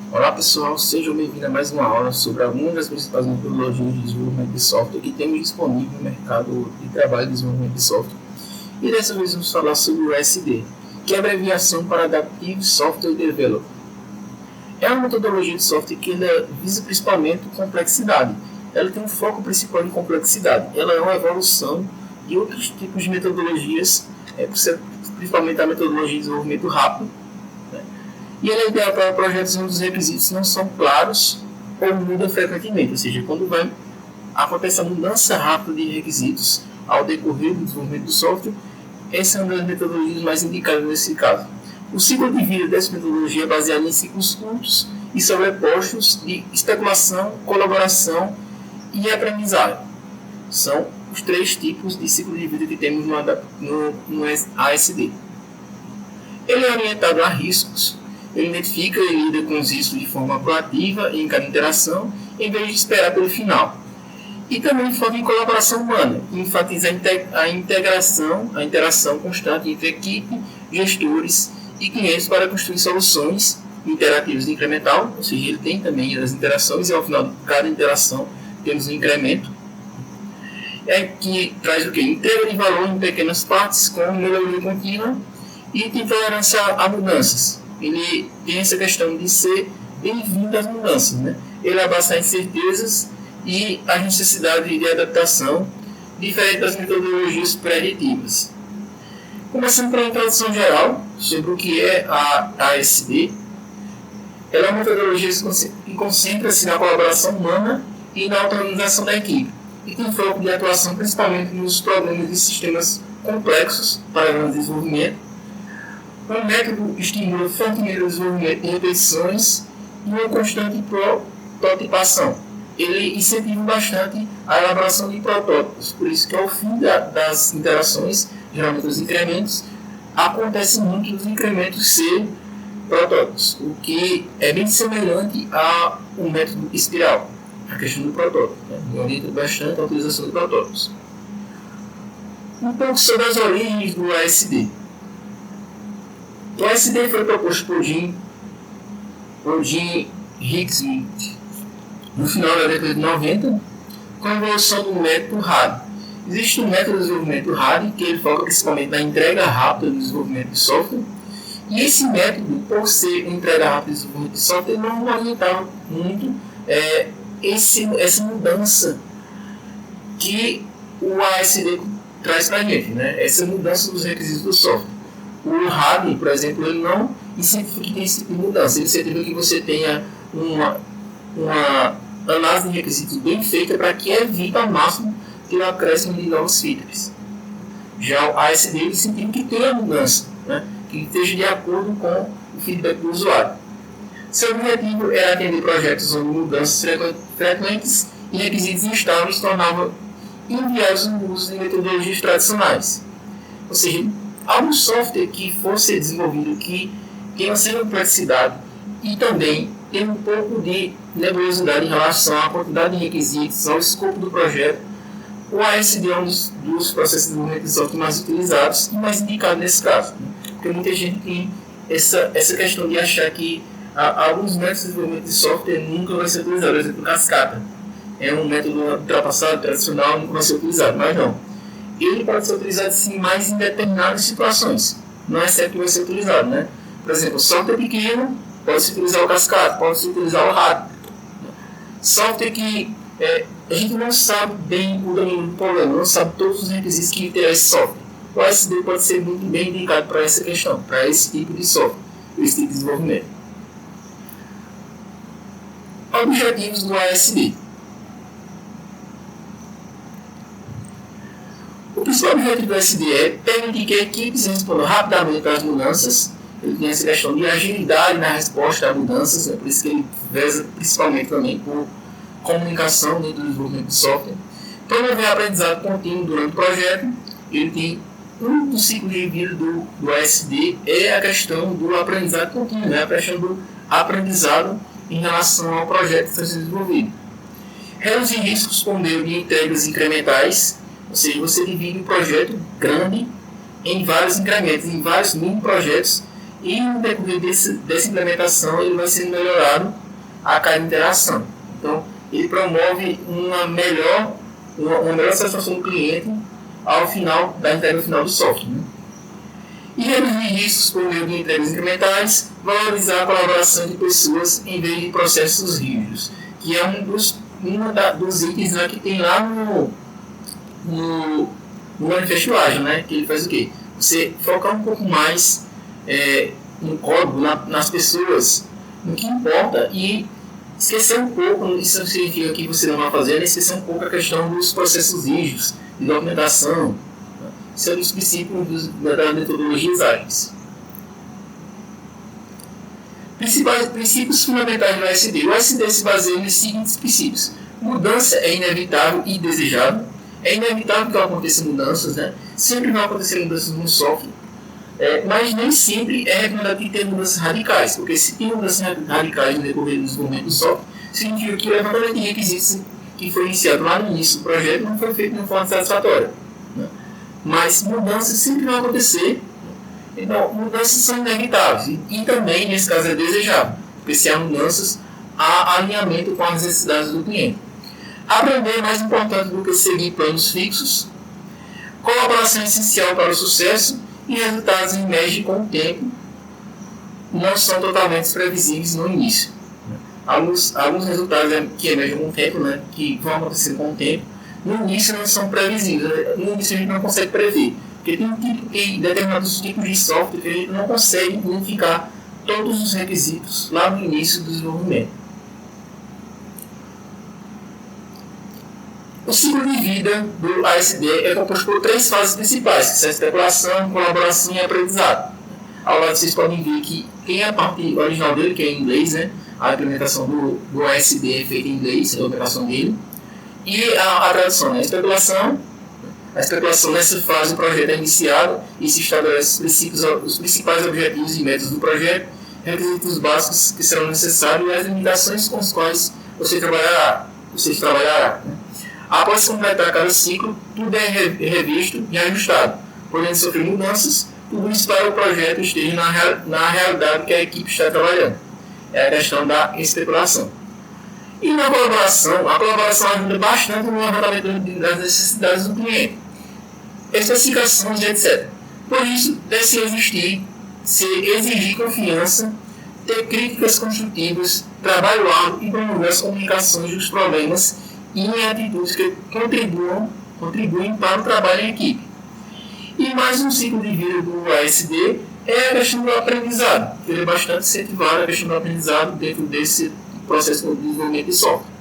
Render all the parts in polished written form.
Olá pessoal, sejam bem-vindos a mais uma aula sobre algumas das principais metodologias de desenvolvimento de software que temos disponível no mercado de trabalho de desenvolvimento de software. E dessa vez vamos falar sobre o ASD, que é a abreviação para Adaptive Software Development. É uma metodologia de software que visa principalmente complexidade. Ela tem um foco principal em complexidade. Ela é uma evolução de outros tipos de metodologias, principalmente a metodologia de desenvolvimento rápido, e ela é ideal para projetos onde os requisitos não são claros ou mudam frequentemente, ou seja, quando vai acontecer a mudança rápida de requisitos ao decorrer do desenvolvimento do software, essa é uma das metodologias mais indicadas nesse caso. O ciclo de vida dessa metodologia é baseado em ciclos curtos e sobrepostos de especulação, colaboração e aprendizagem. São os três tipos de ciclo de vida que temos no ASD. Ele é orientado a riscos. Ele identifica e lida com os riscos de forma proativa em cada interação, em vez de esperar pelo final. E também foca em colaboração humana, que enfatiza a interação constante entre equipe, gestores e clientes para construir soluções interativas de incremental, ou seja, ele tem também as interações e ao final de cada interação temos um incremento. Que traz o quê? Entrega de valor em pequenas partes com melhoria contínua e tem tolerância a mudanças. Ele tem essa questão de ser bem-vindo às mudanças, né? Ele abaixa incertezas e a necessidade de adaptação, diferente das metodologias preditivas. Começando pela introdução geral sobre o que é a ASD, ela é uma metodologia que concentra-se na colaboração humana e na autonomização da equipe, e tem foco de atuação principalmente nos problemas de sistemas complexos para o desenvolvimento. O método estimula fortemente o desenvolvimento de repetições e uma constante prototipação. Ele incentiva bastante a elaboração de protótipos, por isso que ao fim das interações, geralmente os incrementos, acontece muito os incrementos ser protótipos, o que é bem semelhante ao método espiral, a questão do protótipo, né? Orienta bastante a utilização de protótipos. Um pouco sobre as origens do ASD. O ASD foi proposto por Jim Hicksmith no final da década de 90, com a evolução do método RAD. Existe um método de desenvolvimento RAD, que ele foca principalmente na entrega rápida do desenvolvimento de software, e esse método, por ser uma entrega rápida do desenvolvimento de software, não orientava muito essa mudança que o ASD traz para a gente, né? Essa mudança dos requisitos do software. O RAD, por exemplo, ele não incentiva que tenha esse tipo de mudança. Ele incentiva que você tenha uma análise de requisitos bem feita para que evite ao máximo ter o acréscimo de novos features. Já o ASD ele incentiva que tenha mudança, né? Que esteja de acordo com o feedback do usuário. Seu objetivo era atender projetos onde mudanças frequentes e requisitos instáveis tornavam inviáveis o uso de metodologias tradicionais. Ou seja, algum software que for ser desenvolvido que tenha uma certa complexidade e também tem um pouco de nebulosidade em relação à quantidade de requisitos, ao escopo do projeto, o ASD é um dos processos de desenvolvimento de software mais utilizados e mais indicado nesse caso, né? Porque muita gente tem essa questão de achar que alguns métodos de desenvolvimento de software nunca vai ser utilizado. Por exemplo, cascata é um método ultrapassado, tradicional, nunca vai ser utilizado, mas não. Ele pode ser utilizado sim mais em determinadas situações. Não é sempre que vai ser utilizado, né? Por exemplo, software pequeno, pode-se utilizar o cascata, pode-se utilizar o RAD. Software que a gente não sabe bem o domínio do problema, não sabe todos os requisitos que terá esse software. O ASD pode ser muito bem indicado para essa questão, para esse tipo de software, esse tipo de desenvolvimento. Objetivos do ASD. O principal objetivo do ASD é permitir que equipes respondam rapidamente às mudanças. Ele tem essa questão de agilidade na resposta a mudanças, por isso que ele veza principalmente também por comunicação dentro do desenvolvimento de software. Promover aprendizado contínuo durante o projeto. Ele tem um dos ciclos de vida do ASD é a questão do aprendizado contínuo, né? A questão do aprendizado em relação ao projeto que está sendo desenvolvido. Reduzir riscos por meio de entregas incrementais, ou seja, você divide um projeto grande em vários incrementos, em vários mini projetos, e no decorrer dessa implementação ele vai sendo melhorado a cada interação. Então, ele promove uma melhor satisfação do cliente ao final da entrega final do software. Né? E reduzir riscos por meio de entregas incrementais, valorizar a colaboração de pessoas em vez de processos rígidos, que é um dos itens, né, que tem lá no manifesto ágil, né, que ele faz o quê? Você focar um pouco mais no código, nas pessoas, no que importa, e esquecer um pouco, isso não significa que você não vai fazer, esquecer um pouco a questão dos processos rígidos, de documentação. Isso é um dos princípios das metodologias ágeis. Principais princípios fundamentais do SD. O SD se baseia nos seguintes princípios. Mudança é inevitável e desejável. É inevitável que aconteçam mudanças, né? Sempre vão acontecer mudanças no software. Mas nem sempre é recomendado que tenha mudanças radicais, porque se tem mudanças radicais no decorrer do desenvolvimento do software, significa que o levantamento de requisitos que foi iniciado lá no início do projeto não foi feito de uma forma satisfatória. Né? Mas mudanças sempre vão acontecer, então mudanças são inevitáveis e também, nesse caso, é desejável, porque se há mudanças, há alinhamento com as necessidades do cliente. Aprender é mais importante do que seguir planos fixos. Colaboração é essencial para o sucesso e resultados emergem com o tempo, não são totalmente previsíveis no início. Alguns resultados que emergem com o tempo, né, que vão acontecer com o tempo, no início não são previsíveis, no início a gente não consegue prever, porque tem determinados tipos de software que a gente não consegue identificar todos os requisitos lá no início do desenvolvimento. O ciclo de vida do ASD é composto por 3 fases principais, que são a especulação, colaboração e aprendizado. Ao lado vocês podem ver que tem a parte original dele, que é em inglês, né? A implementação do ASD é feita em inglês, a implementação dele. E a tradução, né? A especulação nessa fase do projeto é iniciado e se estabelece os principais objetivos e métodos do projeto, requisitos básicos que serão necessários e as limitações com as quais você trabalhará. Né? Após completar cada ciclo, tudo é revisto e ajustado, podendo sofrer mudanças, tudo isso para o projeto esteja na realidade que a equipe está trabalhando. É a questão da especulação. E na colaboração, a colaboração ajuda bastante no levantamento das necessidades do cliente, especificações, etc. Por isso, deve se exigir confiança, ter críticas construtivas, trabalho árduo e promover as comunicações dos problemas e em atitudes que contribuem para o trabalho em equipe. E mais um ciclo de vida do ASD é a questão do aprendizado. Ele é bastante incentivado a questão do aprendizado dentro desse processo de desenvolvimento de software.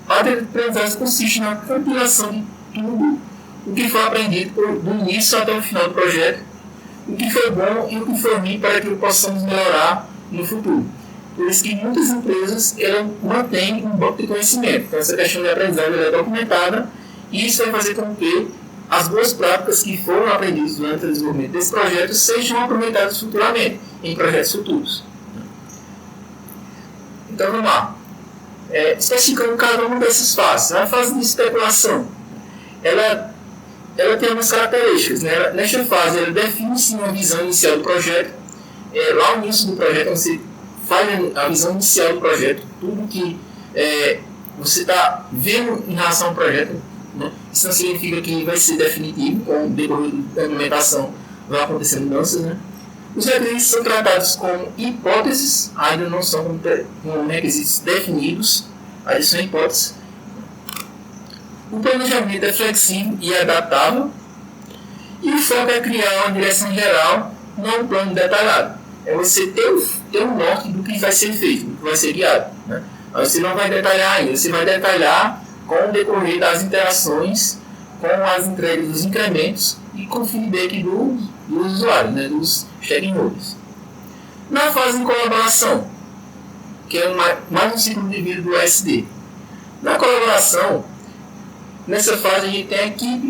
A aprendizagem consiste na compilação de tudo o que foi aprendido do início até o final do projeto, o que foi bom e o que foi ruim para que possamos melhorar no futuro. Por isso que muitas empresas mantêm um banco de conhecimento. Então, essa questão de aprendizagem é documentada e isso vai fazer com que as boas práticas que foram aprendidas durante o desenvolvimento desse projeto sejam aproveitadas futuramente, em projetos futuros. Então, vamos lá. Especificando cada uma dessas fases. A fase de especulação, ela tem algumas características. Né? Nesta fase, ela define-se uma visão inicial do projeto. Lá no início do projeto, você faz a visão inicial do projeto, tudo que você está vendo em relação ao projeto. Né? Isso não significa que vai ser definitivo, com o decorrer da implementação vai acontecer mudanças. Né? Os requisitos são tratados como hipóteses, ainda não são com requisitos definidos, ainda são hipóteses. O planejamento é flexível e adaptável, e o foco é criar uma direção geral, não um plano detalhado. É você ter um norte do que vai ser feito, do que vai ser guiado. Né? Você não vai detalhar ainda, você vai detalhar com o decorrer das interações, com as entregas dos incrementos e com o feedback dos usuários, né, dos stakeholders. Na fase de colaboração, que é mais um ciclo de vida do ASD. Na colaboração, nessa fase a gente tem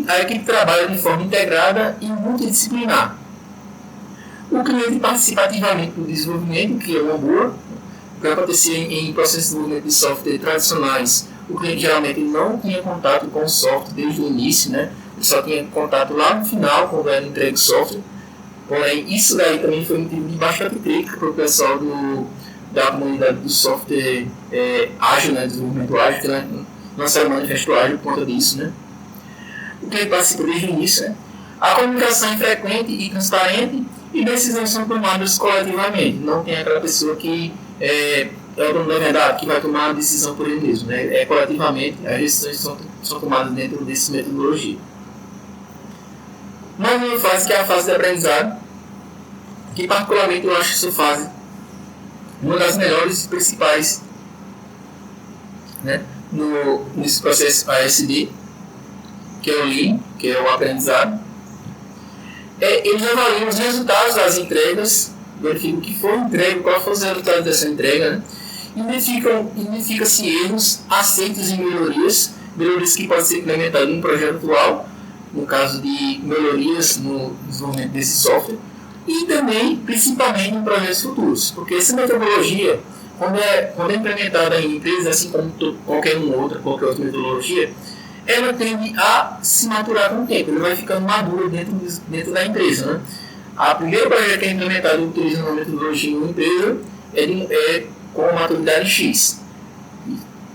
a equipe trabalha de forma integrada e multidisciplinar. O cliente participa ativamente do desenvolvimento, que é uma boa, o que acontecia em processos de desenvolvimento de software tradicionais. O cliente geralmente não tinha contato com o software desde o início, né? Ele só tinha contato lá no final, quando era entregue o software. Porém, isso daí também foi motivo de bastante crítica para o pessoal da comunidade do software ágil, né, desenvolvimento ágil, que lançaram manifesto ágil por conta disso, né. O que ele participa desde o início, né. A comunicação é frequente e transparente e decisões são tomadas coletivamente. Não tem aquela pessoa que é o dono da verdade, que vai tomar a decisão por ele mesmo, né. Coletivamente, as decisões são tomadas dentro dessa metodologia. Mais uma fase que é a fase de aprendizado, que particularmente eu acho essa fase uma das melhores e principais, né, nesse processo ASD, que é o Lean, que é o aprendizado. Eles avaliam os resultados das entregas, verificam o que foi entregue, qual foi o resultado dessa entrega, né? Identifica-se erros, acertos e melhorias que podem ser implementadas no projeto atual, no caso de melhorias no desenvolvimento desse software, e também, principalmente, em projetos futuros, porque essa metodologia, quando é implementada em empresas, assim como qualquer outra metodologia, ela tende a se maturar com o tempo, ele vai ficando maduro dentro da empresa, né? A primeira projeto que é implementado utilizando uma metodologia em uma empresa é com a maturidade X.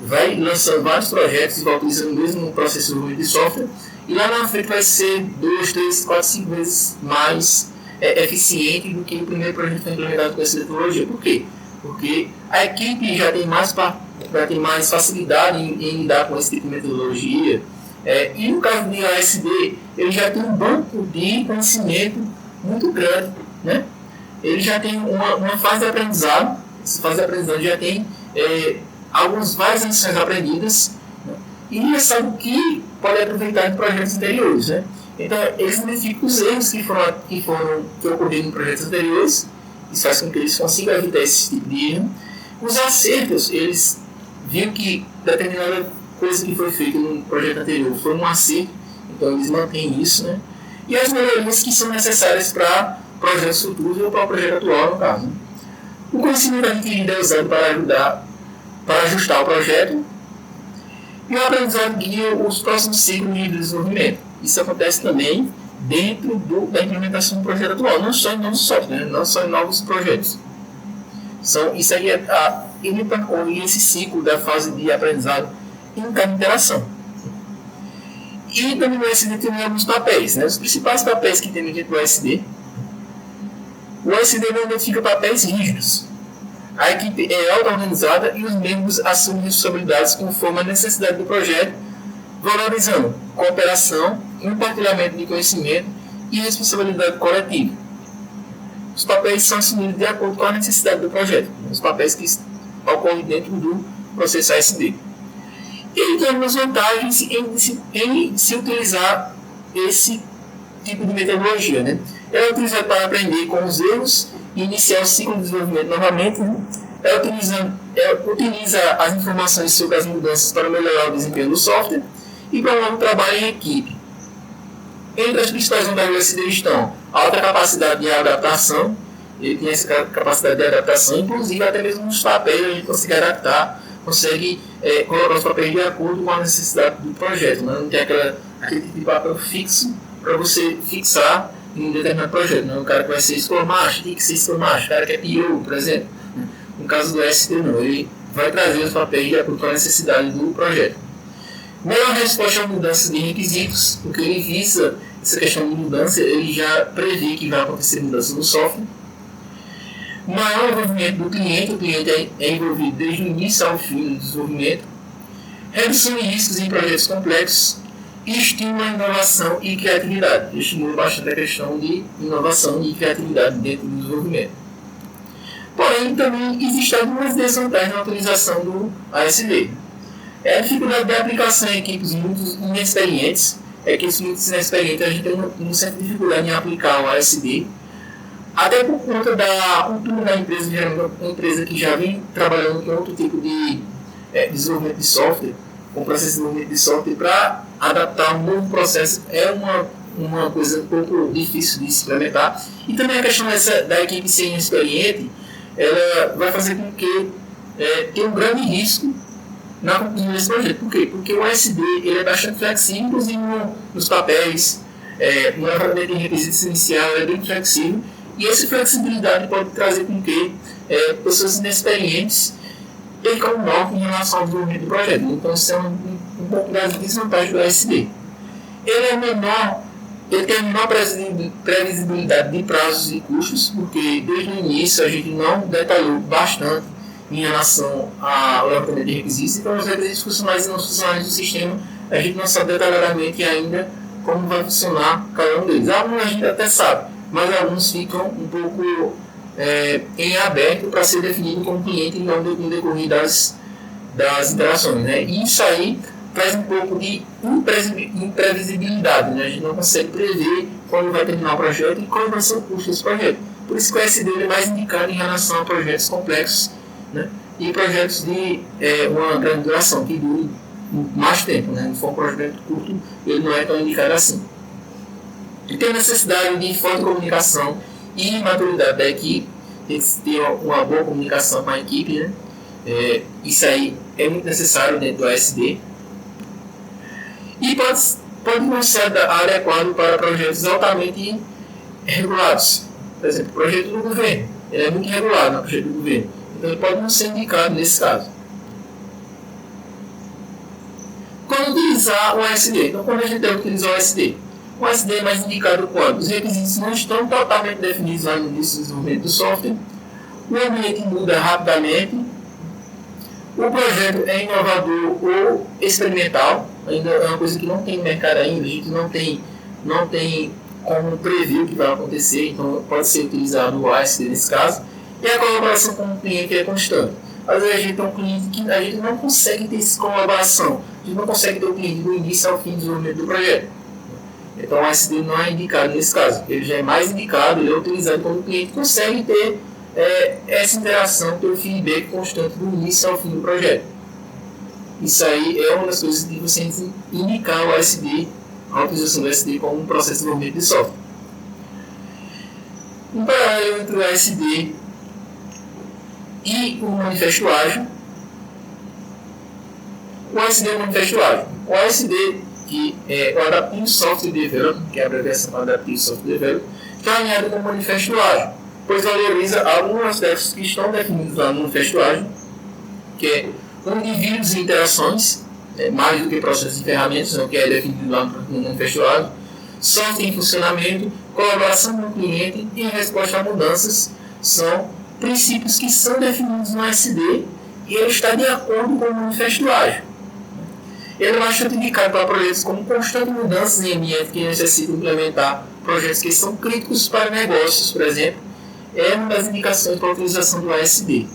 Vai lançando vários projetos e vai utilizando o mesmo processo de desenvolvimento de software, e lá na frente vai ser 2, 3, 4, 5 vezes mais eficiente do que o primeiro projeto que foi implementado com essa metodologia. Por quê? Porque a equipe já tem mais facilidade em lidar com esse tipo de metodologia, e no caso do ASD, ele já tem um banco de conhecimento muito grande, né? Ele já tem uma fase de aprendizado, essa fase de aprendizado já tem várias lições aprendidas, né? E já sabe o que pode aproveitar em projetos anteriores, né? Então, eles identificam os erros que ocorreram em projetos anteriores, isso faz com que eles consigam evitar esse tipo de erro. Os acertos, eles viram que determinada coisa que foi feita no projeto anterior foi um acerto, então eles mantêm isso, né? E as melhorias que são necessárias para projetos futuros ou para o projeto atual, no caso. O conhecimento adquirido é usado para ajustar o projeto, e o aprendizado guia os próximos ciclos de desenvolvimento. Isso acontece também dentro da implementação do projeto atual, não só em novos softwares, né? Não só em novos projetos. Isso aí ele percorre esse ciclo da fase de aprendizado em cada interação. E também no SD tem alguns papéis, né? Os principais papéis que tem dentro do SD. O SD não identifica papéis rígidos. A equipe é auto-organizada e os membros assumem responsabilidades conforme a necessidade do projeto, valorizando cooperação, compartilhamento de conhecimento e responsabilidade coletiva. Os papéis são assumidos de acordo com a necessidade do projeto, os papéis que ocorrem dentro do processo ASD. Ele tem algumas vantagens em se utilizar esse tipo de metodologia, né? Ela é utilizada para aprender com os erros e iniciar o ciclo de desenvolvimento novamente, né? Ela utiliza as informações sobre as mudanças para melhorar o desempenho do software e promove o trabalho em equipe. Entre as principais vantagens do SD estão a alta capacidade de adaptação, ele tem essa capacidade de adaptação, inclusive até mesmo nos papéis a gente consegue adaptar, consegue colocar os papéis de acordo com a necessidade do projeto, né? Não tem aquele tipo de papel fixo para você fixar em um determinado projeto, né? O cara que vai ser Scrum Master, tem que ser Scrum Master, o cara que é PO, por exemplo. No caso do SD não, ele vai trazer os papéis de acordo com a necessidade do projeto. Melhor resposta a mudanças de requisitos, porque ele visa essa questão de mudança, ele já prevê que vai acontecer mudança no software. Maior envolvimento do cliente, o cliente é envolvido desde o início ao fim do desenvolvimento. Redução de riscos em projetos complexos e estimula a inovação e criatividade. Estimula bastante a questão de inovação e criatividade dentro do desenvolvimento. Porém, também existem algumas desvantagens na utilização do ASD. É a dificuldade de aplicação em equipes muito inexperientes. Equipes muito inexperientes, a gente tem uma certa dificuldade em aplicar o ASD. Até por conta da cultura da empresa, geralmente uma empresa que já vem trabalhando com outro tipo de desenvolvimento de software, com processo de desenvolvimento de software, para adaptar um novo processo é uma coisa um pouco difícil de se implementar. E também a questão da equipe ser inexperiente, ela vai fazer com que tenha um grande risco na conclusão desse projeto. Por quê? Porque o ASD ele é bastante flexível, inclusive nos papéis. O levantamento de requisitos inicial é bem flexível, e essa flexibilidade pode trazer com que pessoas inexperientes percam o norte em relação ao desenvolvimento do projeto. Então, isso é um pouco das desvantagens do ASD. Ele é menor, ele tem a menor previsibilidade de prazos e custos, porque desde o início a gente não detalhou bastante em relação ao levantamento de requisitos. Então, os requisitos funcionais e não funcionais do sistema, a gente não sabe detalhadamente ainda como vai funcionar cada um deles. Alguns a gente até sabe, mas alguns ficam um pouco em aberto para ser definido com o cliente no decorrer das interações. Né? E isso aí traz um pouco de imprevisibilidade. Né? A gente não consegue prever quando vai terminar o projeto e qual vai ser o custo desse projeto. Por isso que o SD é mais indicado em relação a projetos complexos, né? E projetos de uma grande duração, que dure mais tempo. Né? Se for um projeto curto, ele não é tão indicado assim. E tem necessidade de forte comunicação e maturidade da equipe, tem que ter uma boa comunicação com a equipe. Né? Isso aí é muito necessário dentro do ASD. E pode não ser adequado para projetos altamente regulados. Por exemplo, o projeto do governo. Ele é muito regulado no projeto do governo. Então, ele pode não ser indicado nesse caso. Como utilizar o ASD? Então, quando a gente deve utilizar o ASD? O ASD é mais indicado quando os requisitos não estão totalmente definidos lá no início do desenvolvimento do software, o ambiente muda rapidamente, o projeto é inovador ou experimental, ainda é uma coisa que não tem mercado ainda, a gente não tem como prever o que vai acontecer, então pode ser utilizado o ASD nesse caso, e a colaboração com o cliente é constante. Às vezes a gente tem um cliente que a gente não consegue ter essa colaboração, a gente não consegue ter o cliente do início ao fim do desenvolvimento do projeto. Então o ASD não é indicado nesse caso, ele já é mais indicado, ele é utilizado quando o cliente consegue ter essa interação, ter o feedback constante do início ao fim do projeto. Isso aí é uma das coisas de você indicar o ASD, a utilização do ASD como um processo de desenvolvimento de software. Um paralelo entre o ASD e o manifesto ágil. O ASD é o manifesto ágil. O ASD, que é o Adaptive Software Development, que é a abreviação para Adaptive Software Development, está alinhado com o manifesto ágil, pois valoriza alguns aspectos que estão definidos lá no manifesto ágil, que é indivíduos e interações, mais do que processos e ferramentas, o que é definido lá no manifesto ágil, software em funcionamento, colaboração com o cliente e resposta a mudanças, são princípios que são definidos no ASD e ele está de acordo com o manifesto ágil. Ele é bastante indicado para projetos com constantes mudanças em ambiente que necessitam implementar projetos que são críticos para negócios, por exemplo, é uma das indicações para a utilização do ASD.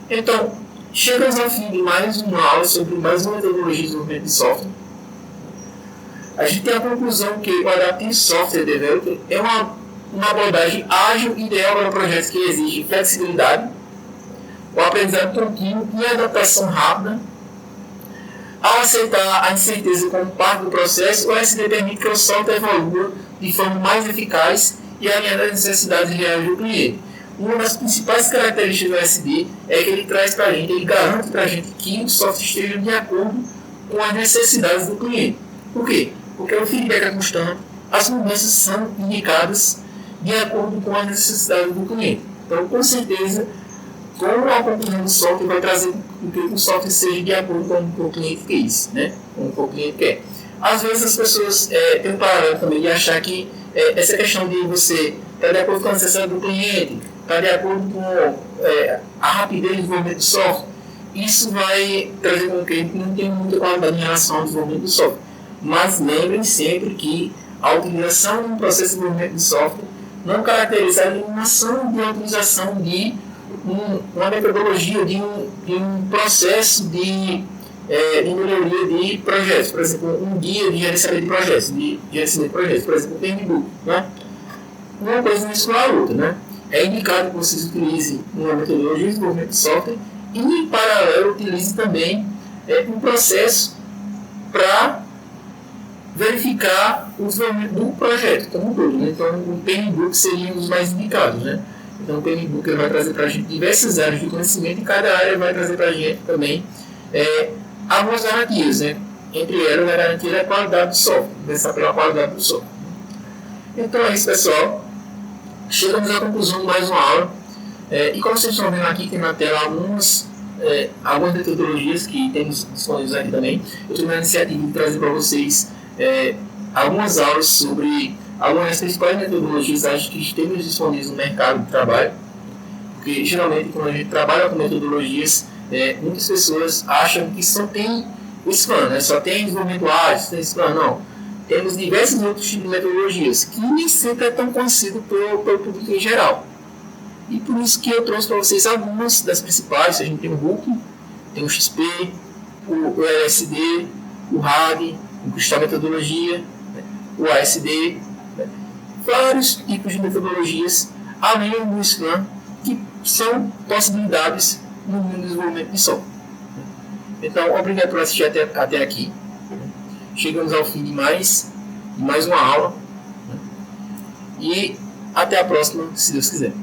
Então, chegamos ao fim de mais uma aula sobre mais uma metodologia de desenvolvimento de software. A gente tem a conclusão que o Adaptive Software Development é uma abordagem ágil ideal para projetos que exigem flexibilidade, o aprendizado contínuo e a adaptação rápida. Ao aceitar a incerteza como parte do processo, o ASD permite que o software evolua de forma mais eficaz e alinhada às necessidades reais do cliente. Uma das principais características do ASD é que ele traz para a gente, ele garante para a gente que o software esteja de acordo com as necessidades do cliente. Por quê? Porque o feedback é constante, as mudanças são indicadas de acordo com as necessidades do cliente. Então, com certeza, com a conclusão do software vai trazer que o software seja de acordo com o cliente quer, né? Com o que o cliente quer. Às vezes as pessoas têm um parâmetro também de achar que essa questão de você estar de acordo com a necessidade do cliente, estar de acordo com a rapidez de desenvolvimento do software, isso vai trazer com o cliente não tem muita qualidade em relação ao desenvolvimento do software. Mas lembrem sempre que a utilização de um processo de desenvolvimento de software não caracteriza a eliminação de utilização de uma metodologia, de um processo de melhoria de projetos. Por exemplo, um guia de gerenciamento de projetos, por exemplo, o PMBOK. Né? Uma coisa não exclui a outra. Né? É indicado que vocês utilizem uma metodologia de desenvolvimento de software e, em paralelo, utilize também um processo para verificar o desenvolvimento do projeto como um todo. Né? Então, o PMBOK seria um dos mais indicados. Né? Então, o PMBOK vai trazer para a gente diversas áreas de conhecimento e cada área vai trazer para a gente também algumas narrativas. Né? entre elas é garantir a qualidade do software, começar pela qualidade do software. Então é isso, pessoal. Chegamos à conclusão de mais uma aula. E como vocês estão vendo aqui, tem na tela algumas metodologias que temos disponíveis aqui também. Eu estou na iniciativa de trazer para vocês algumas aulas sobre algumas das principais metodologias que temos disponíveis no mercado de trabalho. Porque geralmente quando a gente trabalha com metodologias, muitas pessoas acham que só tem o Scrum, né? Só tem desenvolvimento ágil, só tem Scrum. Não. Temos diversos outros tipos de metodologias que nem sempre é tão conhecido pelo público em geral. E por isso que eu trouxe para vocês algumas das principais. A gente tem o Hook, tem o XP, o LSD, o RAG, o Cristal Metodologia, o ASD, vários tipos de metodologias, além do Scrum, que são possibilidades no mundo do desenvolvimento de software. Então, obrigado por assistir até aqui. Chegamos ao fim de mais uma aula. E até a próxima, se Deus quiser.